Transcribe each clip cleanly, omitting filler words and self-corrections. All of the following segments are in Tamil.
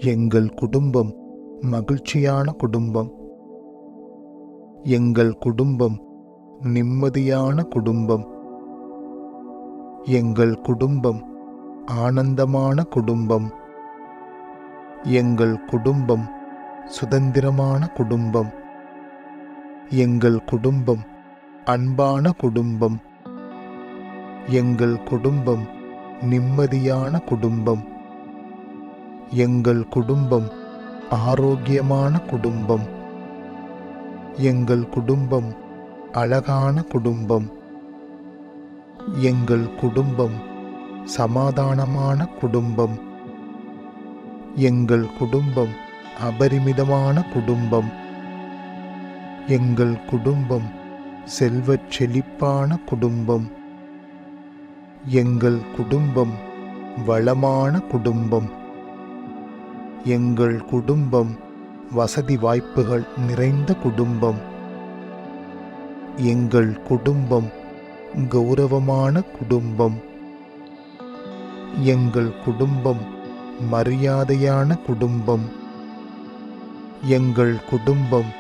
எங்கள் குடும்பம் மகிழ்ச்சியான குடும்பம். எங்கள் குடும்பம் நிம்மதியான குடும்பம். எங்கள் குடும்பம் ஆனந்தமான குடும்பம். எங்கள் குடும்பம் சுதந்திரமான குடும்பம். எங்கள் குடும்பம் அன்பான குடும்பம். எங்கள் குடும்பம் நிம்மதியான குடும்பம். எங்கள் குடும்பம் ஆரோக்கியமான குடும்பம். எங்கள் குடும்பம் அழகான குடும்பம். எங்கள் குடும்பம் சமாதானமான குடும்பம். எங்கள் குடும்பம் அபரிமிதமான குடும்பம். எங்கள் குடும்பம் செல்வச் செழிப்பான குடும்பம். எங்கள் குடும்பம் வளமான குடும்பம். எங்கள் குடும்பம் வசதி வாய்ப்புகள் நிறைந்த குடும்பம். எங்கள் குடும்பம் கௌரவமான குடும்பம். எங்கள் குடும்பம் மரியாதையான குடும்பம். எங்கள் குடும்பம்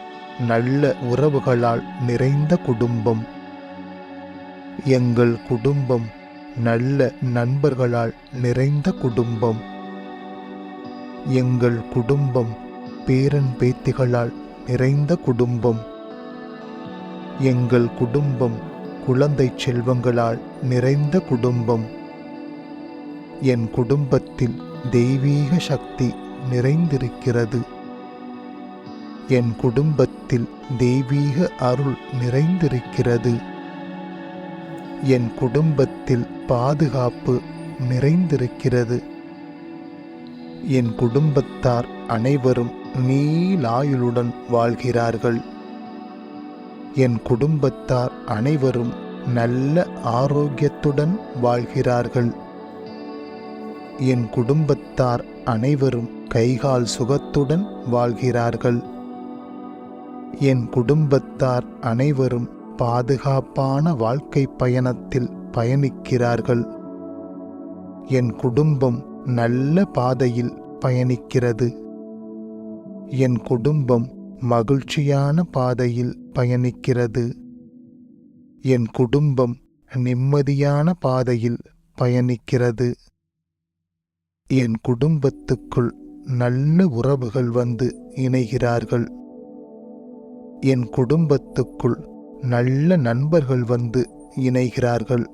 நல்ல உறவுகளால் நிறைந்த குடும்பம். எங்கள் குடும்பம் நல்ல நண்பர்களால் நிறைந்த குடும்பம். எங்கள் குடும்பம் பேரன் பேத்திகளால் நிறைந்த குடும்பம். எங்கள் குடும்பம் குழந்தை செல்வங்களால் நிறைந்த குடும்பம். என் குடும்பத்தில் தெய்வீக சக்தி நிறைந்திருக்கிறது. என் குடும்பத்தில் தெய்வீக அருள் நிறைந்திருக்கிறது. என் குடும்பத்தில் பாதுகாப்பு நிறைந்திருக்கிறது. என் குடும்பத்தார் அனைவரும் நீலாயுளுடன் வாழ்கிறார்கள். என் குடும்பத்தார் அனைவரும் நல்ல ஆரோக்கியத்துடன் வாழ்கிறார்கள். என் குடும்பத்தார் அனைவரும் கைகால் சுகத்துடன் வாழ்கிறார்கள். என் குடும்பத்தார் அனைவரும் பாதுகாப்பான வாழ்க்கை பயணத்தில் பயணிக்கிறார்கள். என் குடும்பம் நல்ல பாதையில் பயணிக்கிறது. என் குடும்பம் மகிழ்ச்சியான பாதையில் பயணிக்கிறது. என் குடும்பம் நிம்மதியான பாதையில் பயணிக்கிறது. என் குடும்பத்துக்குள் நல்ல உறவுகள் வந்து இணைகிறார்கள். என் குடும்பத்துக்குள் நல்ல நண்பர்கள் வந்து இணைகிறார்கள்.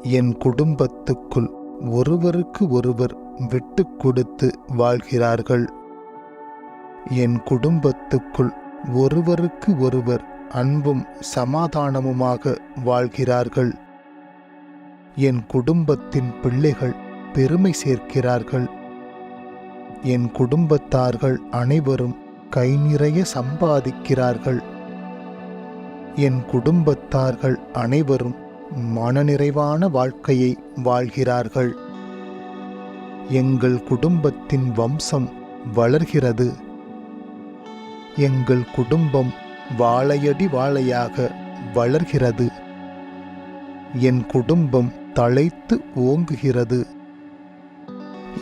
என் குடும்பத்துக்குள் ஒருவருக்கு ஒருவர் விட்டு கொடுத்து வாழ்கிறார்கள். என் குடும்பத்துக்குள் ஒருவருக்கு ஒருவர் அன்பும் சமாதானமுமாக வாழ்கிறார்கள். என் குடும்பத்தின் பிள்ளைகள் பெருமை சேர்க்கிறார்கள். என் குடும்பத்தார்கள் அனைவரும் கை நிறைய சம்பாதிக்கிறார்கள். என் குடும்பத்தார்கள் அனைவரும் மனநிறைவான வாழ்க்கையை வாழ்கிறார்கள். எங்கள் குடும்பத்தின் வம்சம் வளர்கிறது. எங்கள் குடும்பம் வாழையடி வாழையாக வளர்கிறது. என் குடும்பம் தழைத்து ஓங்குகிறது.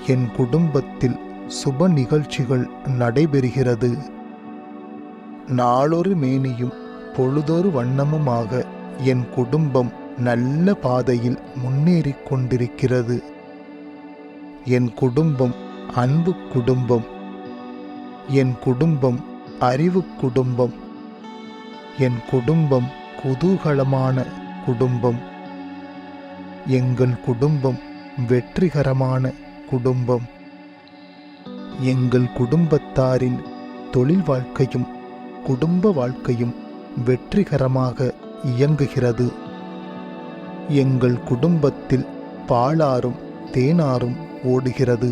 என் குடும்பத்தில் சுப நிகழ்ச்சிகள் நடைபெறுகிறது. நாளொரு மேனியும் பொழுதொரு வண்ணமுமாக என் குடும்பம் நல்ல பாதையில் முன்னேறிக் கொண்டிருக்கிறது. என் குடும்பம் அன்பு குடும்பம். என் குடும்பம் அறிவு குடும்பம். என் குடும்பம் குதூகலமான குடும்பம். எங்கள் குடும்பம் வெற்றிகரமான குடும்பம். எங்கள் குடும்பத்தாரின் தொழில் வாழ்க்கையும் குடும்ப வாழ்க்கையும் வெற்றிகரமாக இயங்குகிறது. எங்கள் குடும்பத்தில் பாலாறும் தேனாரும் ஓடுகிறது.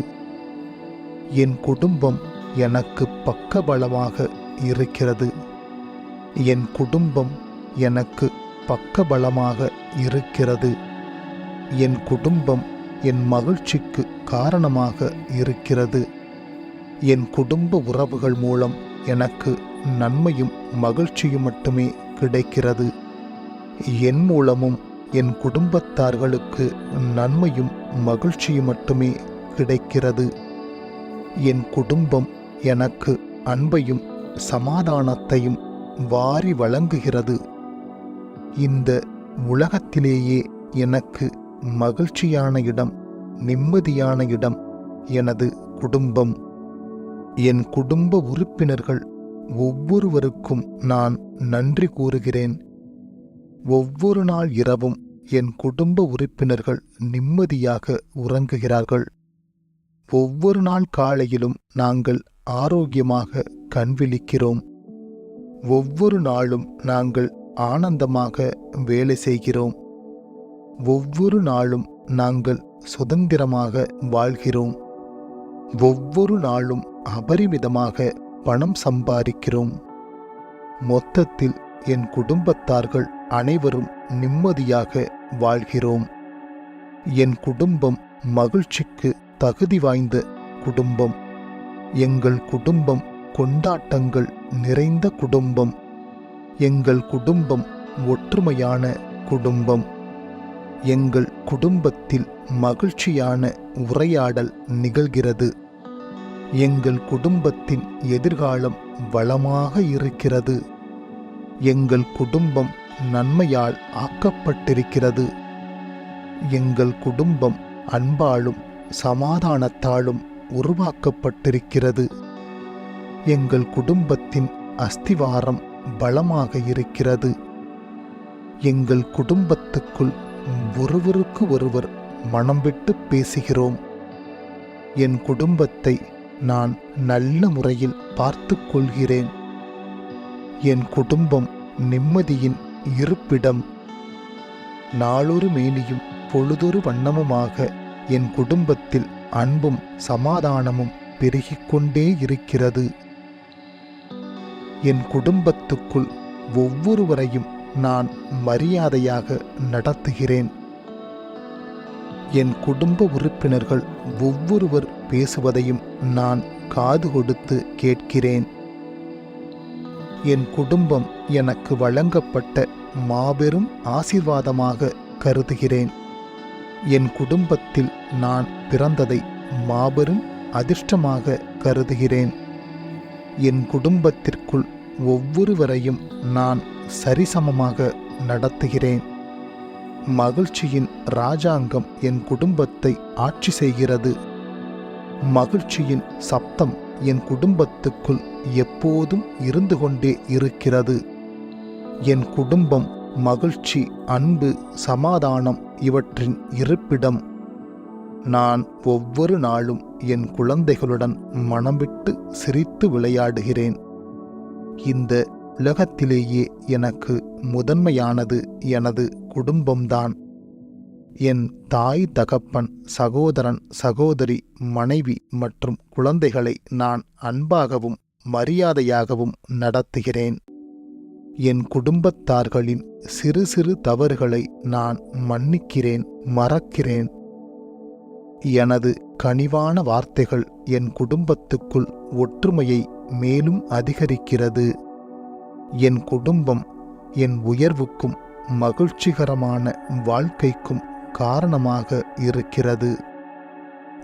என் குடும்பம் எனக்கு பக்கபலமாக இருக்கிறது. என் குடும்பம் எனக்கு பக்கபலமாக இருக்கிறது. என் குடும்பம் என் மகிழ்ச்சிக்கு காரணமாக இருக்கிறது. என் குடும்ப உறவுகள் மூலம் எனக்கு நன்மையும் மகிழ்ச்சியும் மட்டுமே கிடைக்கிறது. என் மூலமும் என் குடும்பத்தார்களுக்கு நன்மையும் மகிழ்ச்சியும் மட்டுமே கிடைக்கிறது. என் குடும்பம் எனக்கு அன்பையும் சமாதானத்தையும் வாரி வழங்குகிறது. இந்த உலகத்திலேயே எனக்கு மகிழ்ச்சியான இடம், நிம்மதியான இடம் எனது குடும்பம். என் குடும்ப உறுப்பினர்கள் ஒவ்வொருவருக்கும் நான் நன்றி கூறுகிறேன். ஒவ்வொரு நாள் இரவும் என் குடும்ப உறுப்பினர்கள் நிம்மதியாக உறங்குகிறார்கள். ஒவ்வொரு நாள் காலையிலும் நாங்கள் ஆரோக்கியமாக கண்விழிக்கிறோம். ஒவ்வொரு நாளும் நாங்கள் ஆனந்தமாக வேலை செய்கிறோம். ஒவ்வொரு நாளும் நாங்கள் சுதந்திரமாக வாழ்கிறோம். ஒவ்வொரு நாளும் அபரிமிதமாக பணம் சம்பாதிக்கிறோம். மொத்தத்தில் என் குடும்பத்தார்கள் அனைவரும் நிம்மதியாக வாழ்கிறோம். என் குடும்பம் மகிழ்ச்சிக்கு தகுதி வாய்ந்த குடும்பம். எங்கள் குடும்பம் கொண்டாட்டங்கள் நிறைந்த குடும்பம். எங்கள் குடும்பம் ஒற்றுமையான குடும்பம். எங்கள் குடும்பத்தில் மகிழ்ச்சியான உரையாடல் நிகழ்கிறது. எங்கள் குடும்பத்தின் எதிர்காலம் வளமாக இருக்கிறது. எங்கள் குடும்பம் நன்மையால் ஆக்கப்பட்டிருக்கிறது. எங்கள் குடும்பம் அன்பாலும் சமாதானத்தாலும் உருவாக்கப்பட்டிருக்கிறது. எங்கள் குடும்பத்தின் அஸ்திவாரம் பலமாக இருக்கிறது. எங்கள் குடும்பத்துக்குள் ஒருவருக்கு ஒருவர் மனம் விட்டு பேசுகிறோம். என் குடும்பத்தை நான் நல்ல முறையில் பார்த்து கொள்கிறேன். என் குடும்பம் நிம்மதியின் இருப்பிடம். நாளொரு மேனியும் பொழுதொரு வண்ணமுமாக என் குடும்பத்தில் அன்பும் சமாதானமும் பெருகிக்கொண்டே இருக்கிறது. என் குடும்பத்துக்குள் ஒவ்வொருவரையும் நான் மரியாதையாக நடத்துகிறேன். என் குடும்ப உறுப்பினர்கள் ஒவ்வொருவர் பேசுவதையும் நான் காது கொடுத்து கேட்கிறேன். என் குடும்பம் எனக்கு வழங்கப்பட்ட மாபெரும் ஆசீர்வாதமாக கருதுகிறேன். என் குடும்பத்தில் நான் பிறந்ததை மாபெரும் அதிர்ஷ்டமாக கருதுகிறேன். என் குடும்பத்திற்குள் ஒவ்வொருவரையும் நான் சரிசமமாக நடத்துகிறேன். மகிழ்ச்சியின் இராஜாங்கம் என் குடும்பத்தை ஆட்சி செய்கிறது. மகிழ்ச்சியின் சப்தம் என் குடும்பத்துக்குள் எப்போதும் இருந்து கொண்டே இருக்கிறது. என் குடும்பம் மகிழ்ச்சி, அன்பு, சமாதானம் இவற்றின் இருப்பிடம். நான் ஒவ்வொரு நாளும் என் குழந்தைகளுடன் மனம் விட்டு சிரித்து விளையாடுகிறேன். இந்த உலகத்திலேயே எனக்கு முதன்மையானது எனது குடும்பம்தான். என் தாய், தகப்பன், சகோதரன், சகோதரி, மனைவி மற்றும் குழந்தைகளை நான் அன்பாகவும் மரியாதையாகவும் நடத்துகிறேன். என் குடும்பத்தார்களின் சிறு சிறு தவறுகளை நான் மன்னிக்கிறேன், மறக்கிறேன். எனது கனிவான வார்த்தைகள் என் குடும்பத்துக்குள் ஒற்றுமையை மேலும் அதிகரிக்கிறது. என் குடும்பம் என் உயர்வுக்கும் மகிழ்ச்சிகரமான வாழ்க்கைக்கும் காரணமாக இருக்கிறது.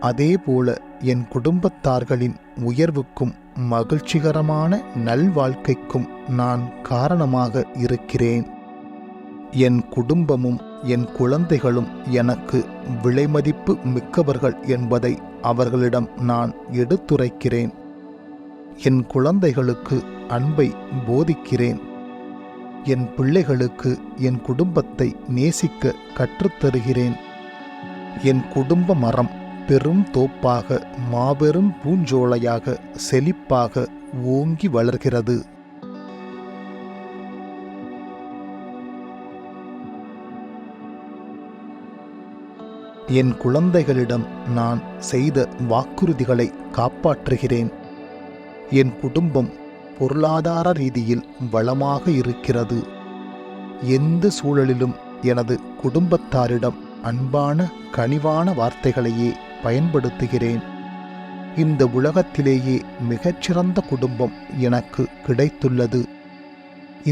அதேபோல என் குடும்பத்தார்களின் உயர்வுக்கும் மகிழ்ச்சிகரமான நல்வாழ்க்கைக்கும் நான் காரணமாக இருக்கிறேன். என் குடும்பமும் என் குழந்தைகளும் எனக்கு விலைமதிப்பு மிக்கவர்கள் என்பதை அவர்களிடம் நான் எடுத்துரைக்கிறேன். என் குழந்தைகளுக்கு அன்பை போதிக்கிறேன். என் பிள்ளைகளுக்கு என் குடும்பத்தை நேசிக்க கற்றுத்தருகிறேன். என் குடும்ப மரம் பெரும் தோப்பாக, மாபெரும் பூஞ்சோலையாக, செழிப்பாக ஓங்கி வளர்கிறது. என் குழந்தைகளிடம் நான் செய்த வாக்குறுதிகளை காப்பாற்றுகிறேன். என் குடும்பம் பொருளாதார ரீதியில் வளமாக இருக்கிறது. எந்த சூழலிலும் எனது குடும்பத்தாரிடம் அன்பான கனிவான வார்த்தைகளையே பயன்படுத்துகிறேன். இந்த உலகத்திலேயே மிகச்சிறந்த குடும்பம் எனக்கு கிடைத்துள்ளது.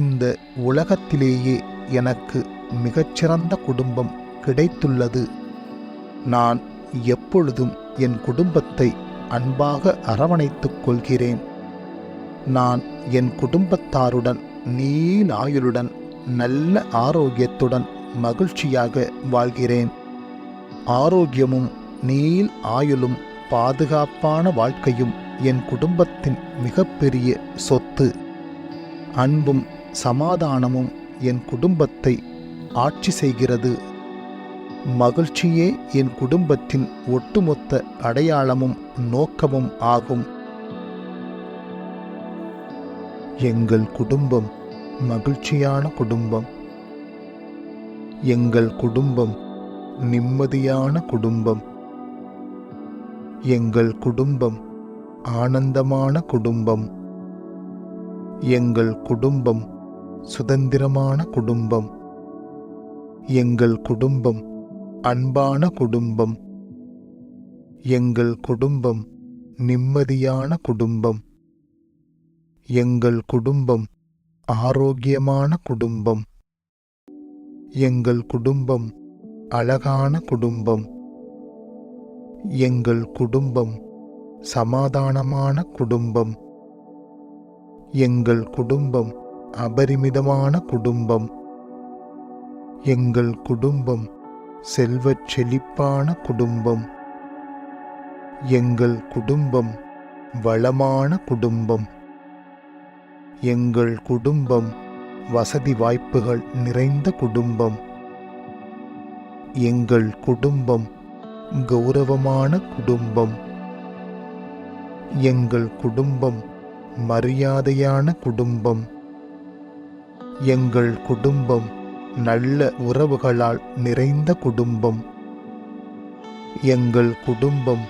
இந்த உலகத்திலேயே எனக்கு மிகச்சிறந்த குடும்பம் கிடைத்துள்ளது. நான் எப்பொழுதும் என் குடும்பத்தை அன்பாக அரவணைத்துக் கொள்கிறேன். நான் என் குடும்பத்தாருடன் நீளாயுளுடன் நல்ல ஆரோக்கியத்துடன் மகிழ்ச்சியாக வாழ்கிறேன். ஆரோக்கியமும் நீள் ஆயுளும் பாதுகாப்பான வாழ்க்கையும் என் குடும்பத்தின் மிகப்பெரிய சொத்து. அன்பும் சமாதானமும் என் குடும்பத்தை ஆட்சி செய்கிறது. மகிழ்ச்சியே என் குடும்பத்தின் ஒட்டுமொத்த அடையாளமும் நோக்கமும் ஆகும். எங்கள் குடும்பம் மகிழ்ச்சியான குடும்பம். எங்கள் குடும்பம் நிம்மதியான குடும்பம். எங்கள் குடும்பம் ஆனந்தமான குடும்பம். எங்கள் குடும்பம் சுதந்திரமான குடும்பம். எங்கள் குடும்பம் அன்பான குடும்பம். எங்கள் குடும்பம் நிம்மதியான குடும்பம். எங்கள் குடும்பம் ஆரோக்கியமான குடும்பம். எங்கள் குடும்பம் அழகான குடும்பம். எங்கள் குடும்பம் சமாதானமான குடும்பம். எங்கள் குடும்பம் அபரிமிதமான குடும்பம். எங்கள் குடும்பம் செல்வச் செழிப்பான குடும்பம். எங்கள் குடும்பம் வளமான குடும்பம். எங்கள் குடும்பம் வசதி வாய்ப்புகள் நிறைந்த குடும்பம். எங்கள் குடும்பம் கௌரவமான குடும்பம். எங்கள் குடும்பம் மரியாதையான குடும்பம். எங்கள் குடும்பம் நல்ல உறவுகளால் நிறைந்த குடும்பம். எங்கள் குடும்பம்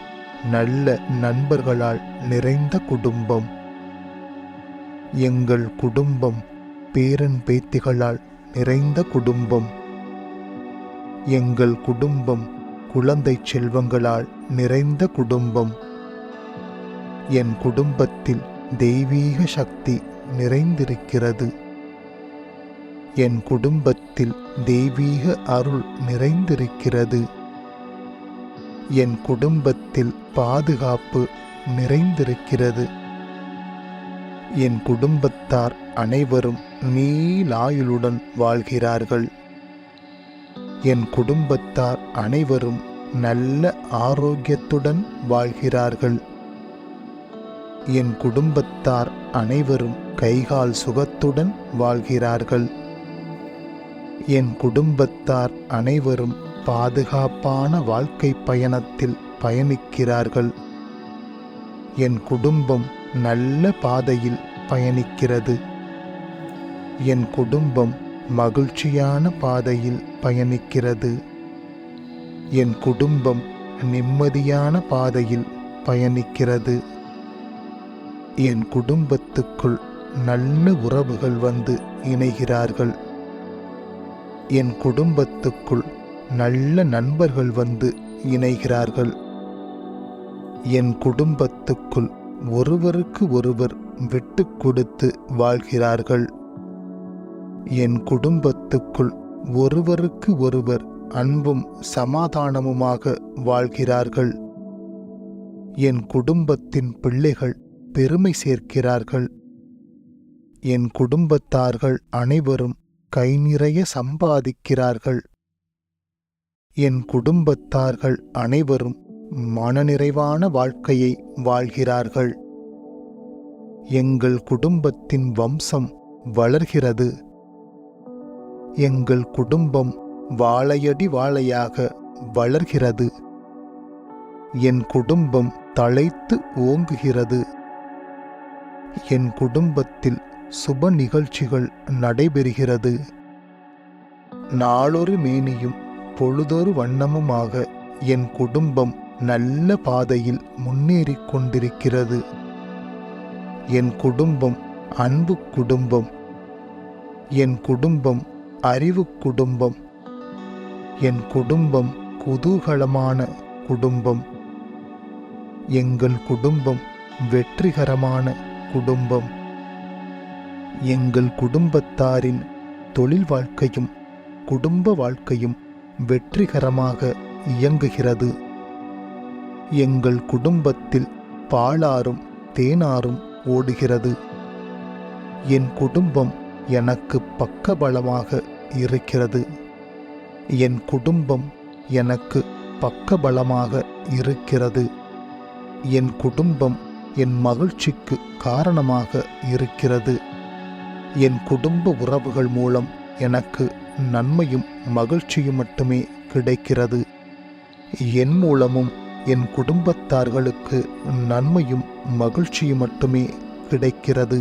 நல்ல நண்பர்களால் நிறைந்த குடும்பம். எங்கள் குடும்பம் பேரன் பேத்திகளால் நிறைந்த குடும்பம். எங்கள் குடும்பம் குழந்தை செல்வங்களால் நிறைந்த குடும்பம். என் குடும்பத்தில் தெய்வீக சக்தி நிறைந்திருக்கிறது. என் குடும்பத்தில் தெய்வீக அருள் நிறைந்திருக்கிறது. என் குடும்பத்தில் பாதுகாப்பு நிறைந்திருக்கிறது. என் குடும்பத்தார் அனைவரும் நீளாயுளுடன் வாழ்கிறார்கள். என் குடும்பத்தார் அனைவரும் நல்ல ஆரோக்கியத்துடன் வாழ்கிறார்கள். என் குடும்பத்தார் அனைவரும் கைகால் சுகத்துடன் வாழ்கிறார்கள். என் குடும்பத்தார் அனைவரும் பாதுகாப்பான வாழ்க்கை பயணத்தில் பயணிக்கிறார்கள். என் குடும்பம் நல்ல பாதையில் பயணிக்கிறது. என் குடும்பம் மகிழ்ச்சியான பாதையில் பயணிக்கிறது. என் குடும்பம் நிம்மதியான பாதையில் பயணிக்கிறது. என் குடும்பத்துக்குள் நல்ல உறவுகள் வந்து இணைகிறார்கள். என் குடும்பத்துக்குள் நல்ல நண்பர்கள் வந்து இணைகிறார்கள். என் குடும்பத்துக்குள் ஒருவருக்கு ஒருவர் விட்டு கொடுத்து வாழ்கிறார்கள். என் குடும்பத்துக்குள் ஒருவருக்கு ஒருவர் அன்பும் சமாதானமுமாக வாழ்கிறார்கள். என் குடும்பத்தின் பிள்ளைகள் பெருமை சேர்க்கிறார்கள். என் குடும்பத்தார்கள் அனைவரும் கை நிறைய சம்பாதிக்கிறார்கள். என் குடும்பத்தார்கள் அனைவரும் மனநிறைவான வாழ்க்கையை வாழ்கிறார்கள். எங்கள் குடும்பத்தின் வம்சம் வளர்கிறது. எங்கள் குடும்பம் வாழையடி வாழையாக வளர்கிறது. என் குடும்பம் தழைத்து ஓங்குகிறது. என் குடும்பத்தில் சுப நிகழ்ச்சிகள் நடைபெறுகிறது. நாளொரு மேனியும் பொழுதொரு வண்ணமுமாக என் குடும்பம் நல்ல பாதையில் முன்னேறிக் கொண்டிருக்கிறது. என் குடும்பம் அன்பு குடும்பம். என் குடும்பம் அறிவு குடும்பம். என் குடும்பம் குதூகலமான குடும்பம். எங்கள் குடும்பம் வெற்றிகரமான குடும்பம். எங்கள் குடும்பத்தாரின் தொழில் வாழ்க்கையும் குடும்ப வாழ்க்கையும் வெற்றிகரமாக இயங்குகிறது. எங்கள் குடும்பத்தில் பாலாறும் தேனாறும் ஓடுகிறது. என் குடும்பம் எனக்கு பக்கபலமாக இருக்கிறது. என் குடும்பம் எனக்கு பக்கபலமாக இருக்கிறது. என் குடும்பம் என் மகிழ்ச்சிக்கு காரணமாக இருக்கிறது. என் குடும்ப உறவுகள் மூலம் எனக்கு நன்மையும் மகிழ்ச்சியும் மட்டுமே கிடைக்கிறது. என் மூலமும் என் குடும்பத்தார்களுக்கு நன்மையும் மகிழ்ச்சியும் மட்டுமே கிடைக்கிறது.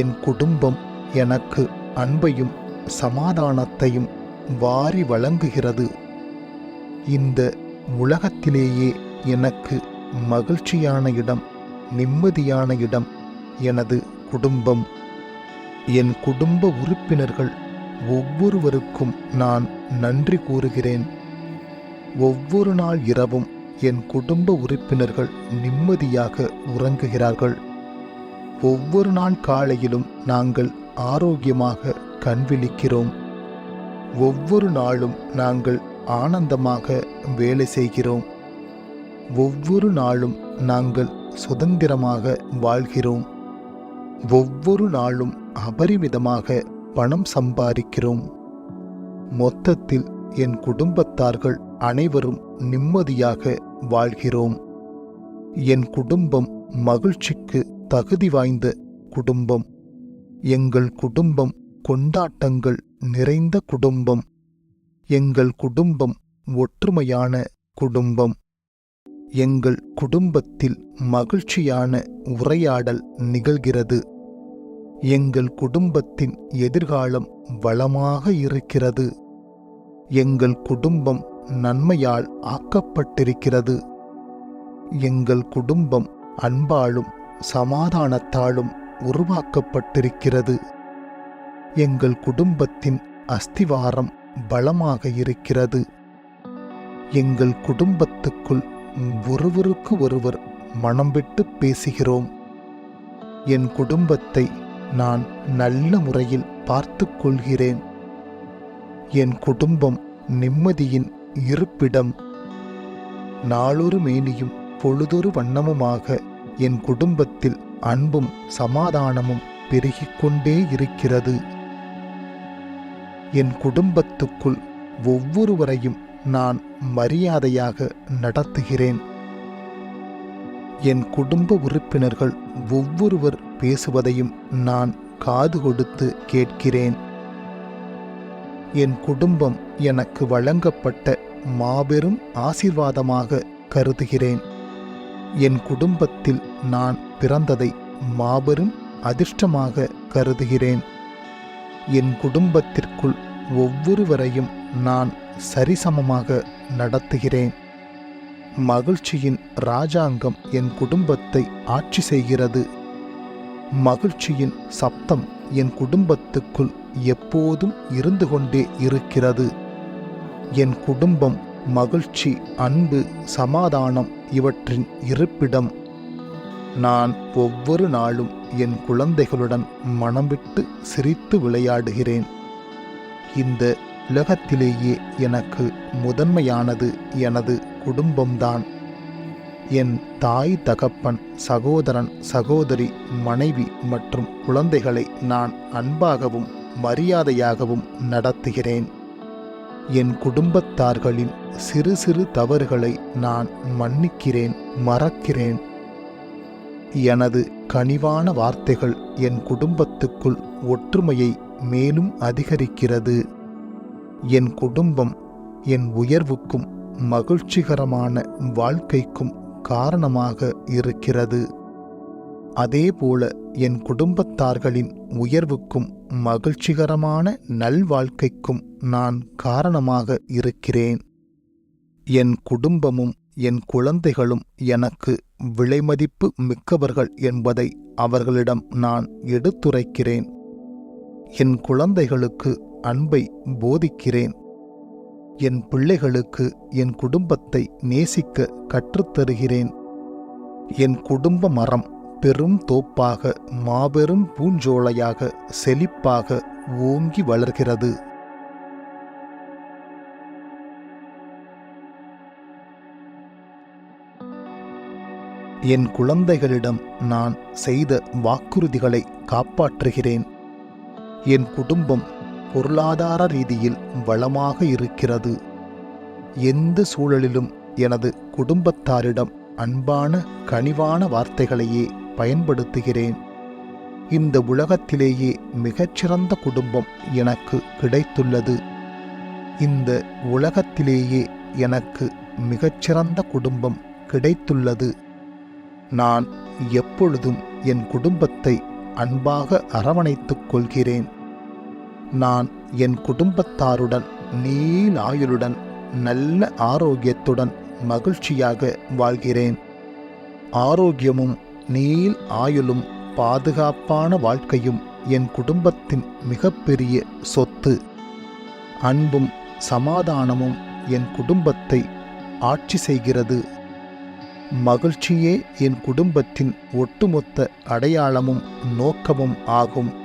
என் குடும்பம் எனக்கு அன்பையும் சமாதானத்தையும் வாரி வழங்குகிறது. இந்த உலகத்திலேயே எனக்கு மகிழ்ச்சியான இடம், நிம்மதியான இடம் எனது குடும்பம். என் குடும்ப உறுப்பினர்கள் ஒவ்வொருவருக்கும் நான் நன்றி கூறுகிறேன். ஒவ்வொரு நாள் இரவும் என் குடும்ப உறுப்பினர்கள் நிம்மதியாக உறங்குகிறார்கள். ஒவ்வொரு நாள் காலையிலும் நாங்கள் ஆரோக்கியமாக கண்விழிக்கிறோம். ஒவ்வொரு நாளும் நாங்கள் ஆனந்தமாக வேலை செய்கிறோம். ஒவ்வொரு நாளும் நாங்கள் சுதந்திரமாக வாழ்கிறோம். ஒவ்வொரு நாளும் அபரிமிதமாக பணம் சம்பாதிக்கிறோம். மொத்தத்தில் என் குடும்பத்தார்கள் அனைவரும் நிம்மதியாக வாழ்கிறோம். என் குடும்பம் மகிழ்ச்சிக்கு தகுதி வாய்ந்த குடும்பம். எங்கள் குடும்பம் கொண்டாட்டங்கள் நிறைந்த குடும்பம். எங்கள் குடும்பம் ஒற்றுமையான குடும்பம். எங்கள் குடும்பத்தில் மகிழ்ச்சியான உரையாடல் நிகழ்கிறது. எங்கள் குடும்பத்தின் எதிர்காலம் வளமாக இருக்கிறது. எங்கள் குடும்பம் நன்மையால் ஆக்கப்பட்டிருக்கிறது. எங்கள் குடும்பம் அன்பாலும் சமாதானத்தாலும் உருவாக்கப்பட்டிருக்கிறது. எங்கள் குடும்பத்தின் அஸ்திவாரம் பலமாக இருக்கிறது. எங்கள் குடும்பத்துக்குள் ஒருவருக்கு ஒருவர் மனம் விட்டு பேசுகிறோம். என் குடும்பத்தை நான் நல்ல முறையில் பார்த்து கொள்கிறேன். என் குடும்பம் நிம்மதியின் இருப்பிடம். நாளொரு மேனியும் பொழுதொரு வண்ணமுமாக என் குடும்பத்தில் அன்பும் சமாதானமும் பெருகிக் கொண்டே இருக்கிறது. என் குடும்பத்துக்குள் ஒவ்வொருவரையும் நான் மரியாதையாக நடத்துகிறேன். என் குடும்ப உறுப்பினர்கள் ஒவ்வொருவர் பேசுவதையும் நான் காது கொடுத்து கேட்கிறேன். என் குடும்பம் எனக்கு வழங்கப்பட்ட மாபெரும் ஆசீர்வாதமாக கருதுகிறேன். என் குடும்பத்தில் நான் பிறந்ததை மாபெரும் அதிர்ஷ்டமாக கருதுகிறேன். என் குடும்பத்திற்குள் ஒவ்வொருவரையும் நான் சரிசமமாக நடத்துகிறேன். மகிழ்ச்சியின் இராஜாங்கம் என் குடும்பத்தை ஆட்சி செய்கிறது. மகிழ்ச்சியின் சப்தம் என் குடும்பத்துக்குள் எப்போதும் இருந்து கொண்டே இருக்கிறது. என் குடும்பம் மகிழ்ச்சி, அன்பு, சமாதானம் இவற்றின் இருப்பிடம். நான் ஒவ்வொரு நாளும் என் குழந்தைகளுடன் மனம் விட்டு சிரித்து விளையாடுகிறேன். இந்த உலகத்திலேயே எனக்கு முதன்மையானது எனது குடும்பம்தான். என் தாய், தகப்பன், சகோதரன், சகோதரி, மனைவி மற்றும் குழந்தைகளை நான் அன்பாகவும் மரியாதையாகவும் நடத்துகிறேன். என் குடும்பத்தார்களின் சிறு சிறு தவறுகளை நான் மன்னிக்கிறேன், மறக்கிறேன். எனது கனிவான வார்த்தைகள் என் குடும்பத்துக்குள் ஒற்றுமையை மேலும் அதிகரிக்கிறது. என் குடும்பம் என் உயர்வுக்கும் மகிழ்ச்சிகரமான வாழ்க்கைக்கும் காரணமாக இருக்கிறது. அதேபோல என் குடும்பத்தார்களின் உயர்வுக்கும் மகிழ்ச்சிகரமான நல்வாழ்க்கைக்கும் நான் காரணமாக இருக்கிறேன். என் குடும்பமும் என் குழந்தைகளும் எனக்கு விலைமதிப்பு மிக்கவர்கள் என்பதை அவர்களிடம் நான் எடுத்துரைக்கிறேன். என் குழந்தைகளுக்கு அன்பை போதிக்கிறேன். என் பிள்ளைகளுக்கு என் குடும்பத்தை நேசிக்க கற்றுத்தருகிறேன். என் குடும்ப மரம் பெரும் தோப்பாக, மாபெரும் பூஞ்சோலையாக, செழிப்பாக ஓங்கி வளர்கிறது. என் குழந்தைகளிடம் நான் செய்த வாக்குறுதிகளை காப்பாற்றுகிறேன். என் குடும்பம் பொருளாதார ரீதியில் வளமாக இருக்கிறது. எந்த சூழலிலும் எனது குடும்பத்தாரிடம் அன்பான கனிவான வார்த்தைகளையே பயன்படுத்துகிறேன். இந்த உலகத்திலேயே மிகச்சிறந்த குடும்பம் எனக்கு கிடைத்துள்ளது. இந்த உலகத்திலேயே எனக்கு மிகச்சிறந்த குடும்பம் கிடைத்துள்ளது. நான் எப்பொழுதும் என் குடும்பத்தை அன்பாக அரவணைத்துக் கொள்கிறேன். நான் என் குடும்பத்தாருடன் நீளாயுளுடன் நல்ல ஆரோக்கியத்துடன் மகிழ்ச்சியாக வாழ்கிறேன். ஆரோக்கியமும் நீள் ஆயுளும் பாதுகாப்பான வாழ்க்கையும் என் குடும்பத்தின் மிகப்பெரிய சொத்து. அன்பும் சமாதானமும் என் குடும்பத்தை ஆட்சி செய்கிறது. மகிழ்ச்சியே என் குடும்பத்தின் ஒட்டுமொத்த அடையாளமும் நோக்கமும் ஆகும்.